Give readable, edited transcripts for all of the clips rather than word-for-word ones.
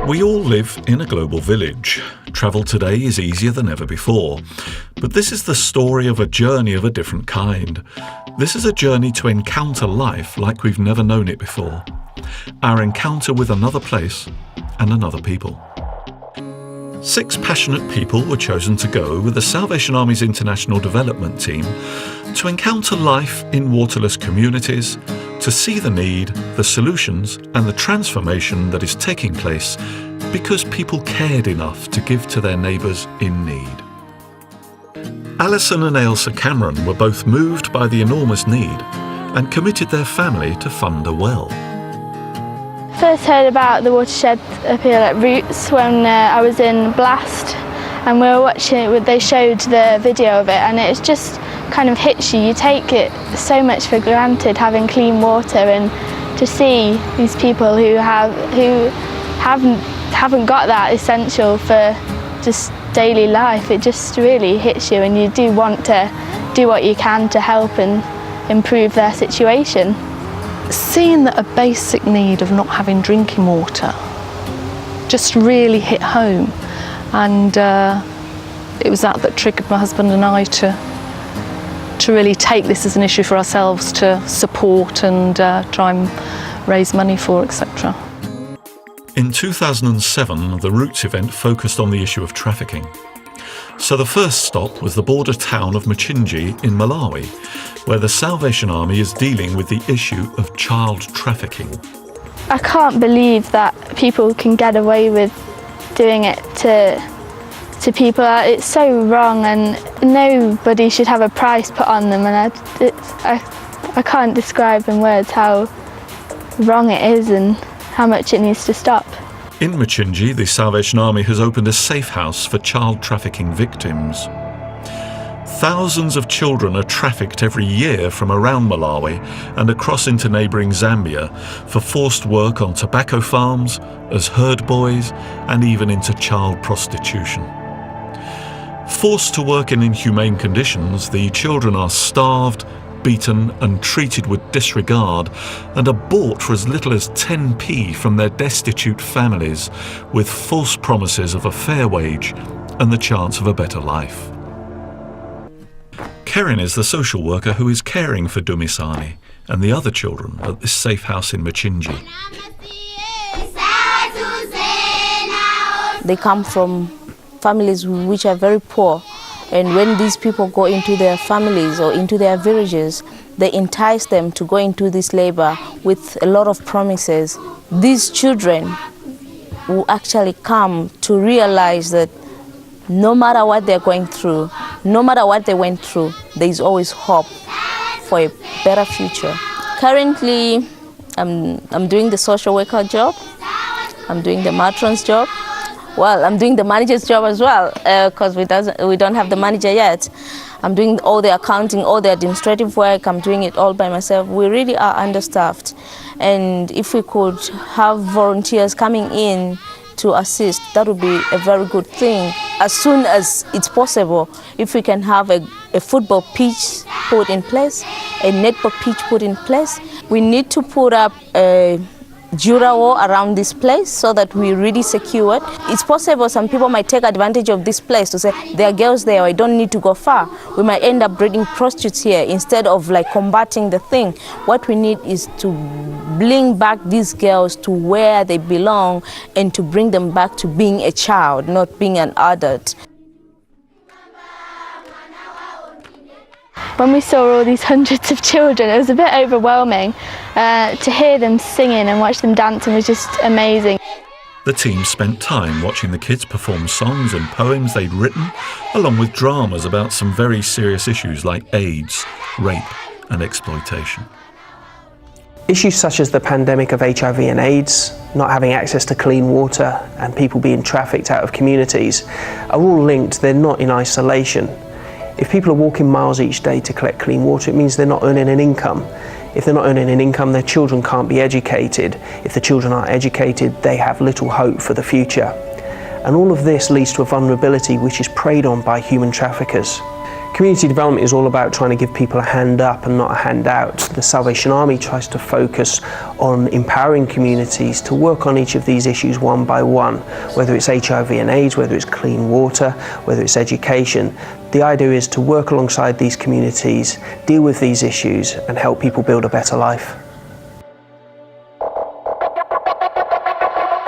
We all live in a global village. Travel today is easier than ever before. But this is the story of a journey of a different kind. This is a journey to encounter life like we've never known it before. Our encounter with another place and another people. 6 passionate people were chosen to go with the Salvation Army's International Development Team to encounter life in waterless communities, to see the need, the solutions and the transformation that is taking place because people cared enough to give to their neighbours in need. Alison and Ailsa Cameron were both moved by the enormous need and committed their family to fund a well. First heard about the watershed up here at Roots when I was in Blast, and we were watching it, they showed the video of it, and it just kind of hits you. You take it so much for granted, having clean water, and to see these people who haven't got that essential for just daily life, it just really hits you, and you do want to do what you can to help and improve their situation. Seeing that a basic need of not having drinking water just really hit home, and it was that triggered my husband and I to really take this as an issue for ourselves, to support and try and raise money for, etc. In 2007, the Roots event focused on the issue of trafficking. So the first stop was the border town of Mchinji in Malawi, where the Salvation Army is dealing with the issue of child trafficking. I can't believe that people can get away with doing it to people. It's so wrong, and nobody should have a price put on them, and I can't describe in words how wrong it is and how much it needs to stop. In Mchinji, the Salvation Army has opened a safe house for child trafficking victims. Thousands of children are trafficked every year from around Malawi and across into neighbouring Zambia for forced work on tobacco farms, as herd boys, and even into child prostitution. Forced to work in inhumane conditions, the children are starved, beaten and treated with disregard, and are bought for as little as 10p from their destitute families, with false promises of a fair wage and the chance of a better life. Kerin is the social worker who is caring for Dumisani and the other children at this safe house in Mchinji. They come from families which are very poor. And when these people go into their families or into their villages, they entice them to go into this labor with a lot of promises. These children will actually come to realize that no matter what they're going through, no matter what they went through, there is always hope for a better future. Currently, I'm doing the social worker job. I'm doing the matron's job. Well, I'm doing the manager's job as well, because we don't have the manager yet. I'm doing all the accounting, all the administrative work. I'm doing it all by myself. We really are understaffed. And if we could have volunteers coming in to assist, that would be a very good thing. As soon as it's possible, if we can have a football pitch put in place, a netball pitch put in place, we need to put up a Jura wall around this place so that we really secure it. It's possible some people might take advantage of this place to say, there are girls there, I don't need to go far. We might end up breeding prostitutes here instead of combating the thing. What we need is to bring back these girls to where they belong and to bring them back to being a child, not being an adult. When we saw all these hundreds of children, it was a bit overwhelming. To hear them singing and watch them dancing was just amazing. The team spent time watching the kids perform songs and poems they'd written, along with dramas about some very serious issues like AIDS, rape and exploitation. Issues such as the pandemic of HIV and AIDS, not having access to clean water and people being trafficked out of communities are all linked. They're not in isolation. If people are walking miles each day to collect clean water, it means they're not earning an income. If they're not earning an income, their children can't be educated. If the children aren't educated, they have little hope for the future. And all of this leads to a vulnerability which is preyed on by human traffickers. Community development is all about trying to give people a hand up and not a handout. The Salvation Army tries to focus on empowering communities to work on each of these issues one by one, whether it's HIV and AIDS, whether it's clean water, whether it's education. The idea is to work alongside these communities, deal with these issues and help people build a better life.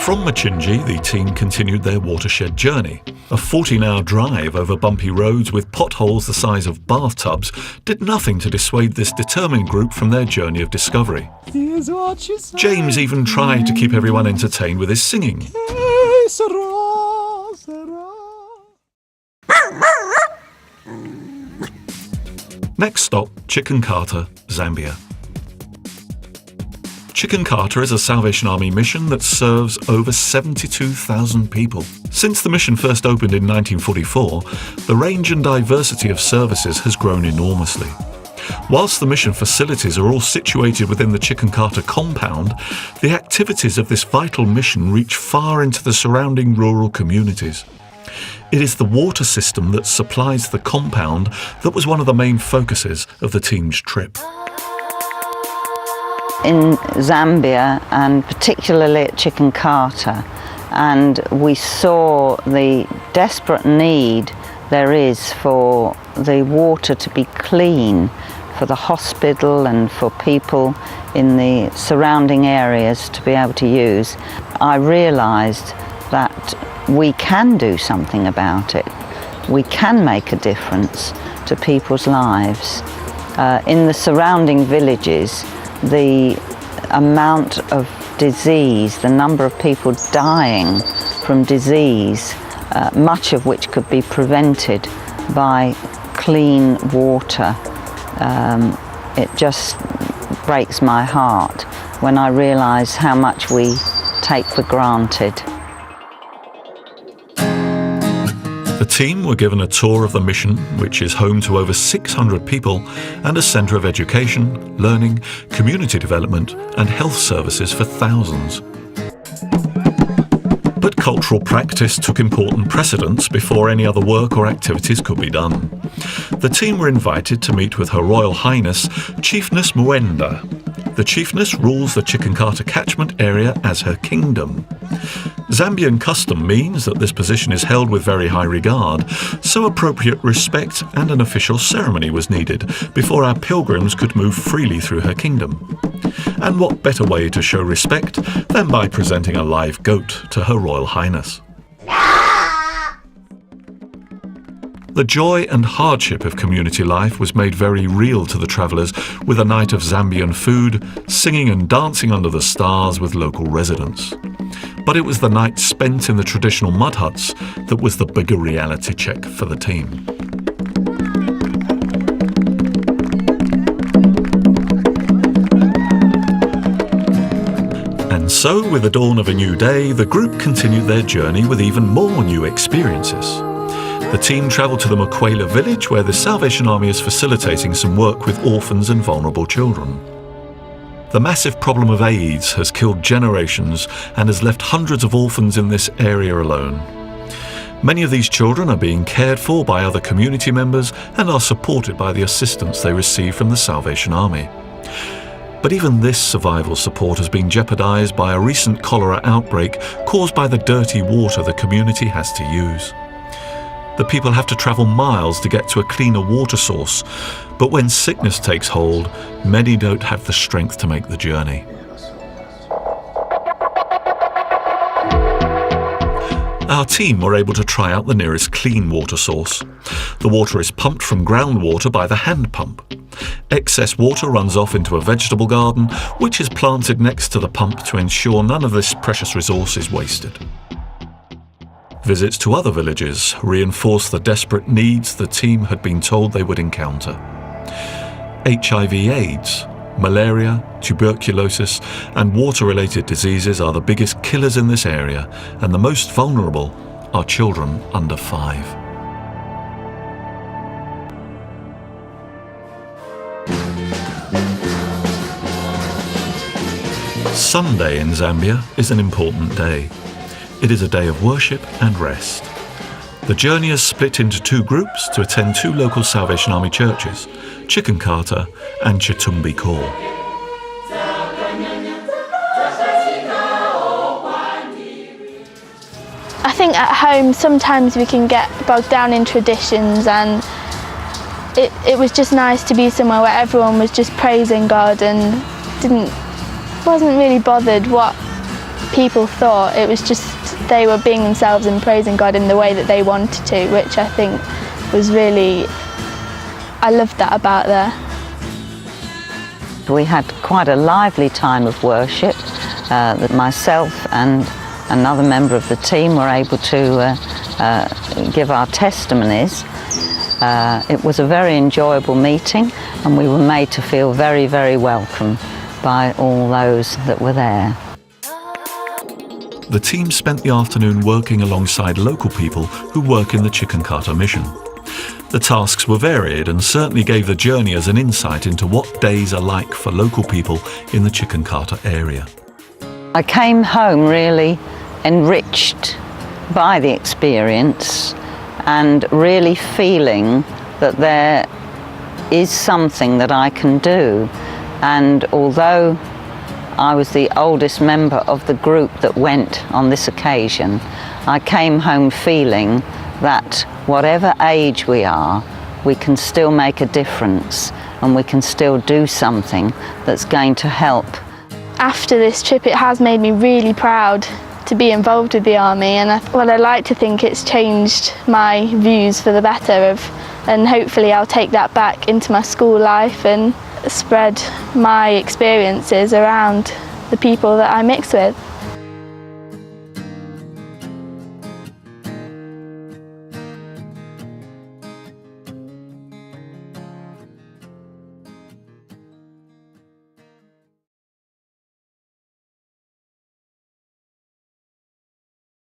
From Machinji, the team continued their watershed journey. A 14-hour drive over bumpy roads with potholes the size of bathtubs did nothing to dissuade this determined group from their journey of discovery. James even tried to keep everyone entertained with his singing. Next stop, Chikonkata, Zambia. Chikonkata is a Salvation Army mission that serves over 72,000 people. Since the mission first opened in 1944, the range and diversity of services has grown enormously. Whilst the mission facilities are all situated within the Chikonkata compound, the activities of this vital mission reach far into the surrounding rural communities. It is the water system that supplies the compound that was one of the main focuses of the team's trip. In Zambia, and particularly at Chikonkata, and we saw the desperate need there is for the water to be clean for the hospital and for people in the surrounding areas to be able to use. I realised that we can do something about it. We can make a difference to people's lives. In the surrounding villages, the amount of disease, the number of people dying from disease, much of which could be prevented by clean water. It just breaks my heart when I realise how much we take for granted. The team were given a tour of the mission, which is home to over 600 people and a centre of education, learning, community development and health services for thousands. But cultural practice took important precedence before any other work or activities could be done. The team were invited to meet with Her Royal Highness, Chiefness Mwenda. The Chiefness rules the Chikonkata catchment area as her kingdom. Zambian custom means that this position is held with very high regard, so appropriate respect and an official ceremony was needed before our pilgrims could move freely through her kingdom. And what better way to show respect than by presenting a live goat to Her Royal Highness? The joy and hardship of community life was made very real to the travellers with a night of Zambian food, singing and dancing under the stars with local residents. But it was the night spent in the traditional mud huts that was the bigger reality check for the team. And so, with the dawn of a new day, the group continued their journey with even more new experiences. The team travelled to the Makwela village, where the Salvation Army is facilitating some work with orphans and vulnerable children. The massive problem of AIDS has killed generations and has left hundreds of orphans in this area alone. Many of these children are being cared for by other community members and are supported by the assistance they receive from the Salvation Army. But even this survival support has been jeopardised by a recent cholera outbreak caused by the dirty water the community has to use. The people have to travel miles to get to a cleaner water source, but when sickness takes hold, many don't have the strength to make the journey. Our team were able to try out the nearest clean water source. The water is pumped from groundwater by the hand pump. Excess water runs off into a vegetable garden, which is planted next to the pump to ensure none of this precious resource is wasted. Visits to other villages reinforced the desperate needs the team had been told they would encounter. HIV/AIDS, malaria, tuberculosis and water-related diseases are the biggest killers in this area, and the most vulnerable are children under 5. Sunday in Zambia is an important day. It is a day of worship and rest. The journeyers split into two groups to attend two local Salvation Army churches, Chicken-Carter and Chitumbi Khor. I think at home sometimes we can get bogged down in traditions, and it was just nice to be somewhere where everyone was just praising God and wasn't really bothered what people thought. It was just they were being themselves and praising God in the way that they wanted to, which I think was really, I loved that about there. We had quite a lively time of worship. That myself and another member of the team were able to give our testimonies. It was a very enjoyable meeting, and we were made to feel very, very welcome by all those that were there. The team spent the afternoon working alongside local people who work in the Chicken-Carter mission. The tasks were varied and certainly gave the journeyers an insight into what days are like for local people in the Chicken-Carter area. I came home really enriched by the experience and really feeling that there is something that I can do. And although I was the oldest member of the group that went on this occasion, I came home feeling that whatever age we are, we can still make a difference and we can still do something that's going to help. After this trip, it has made me really proud to be involved with the Army, and I like to think it's changed my views for the better, and hopefully I'll take that back into my school life and spread my experiences around the people that I mix with.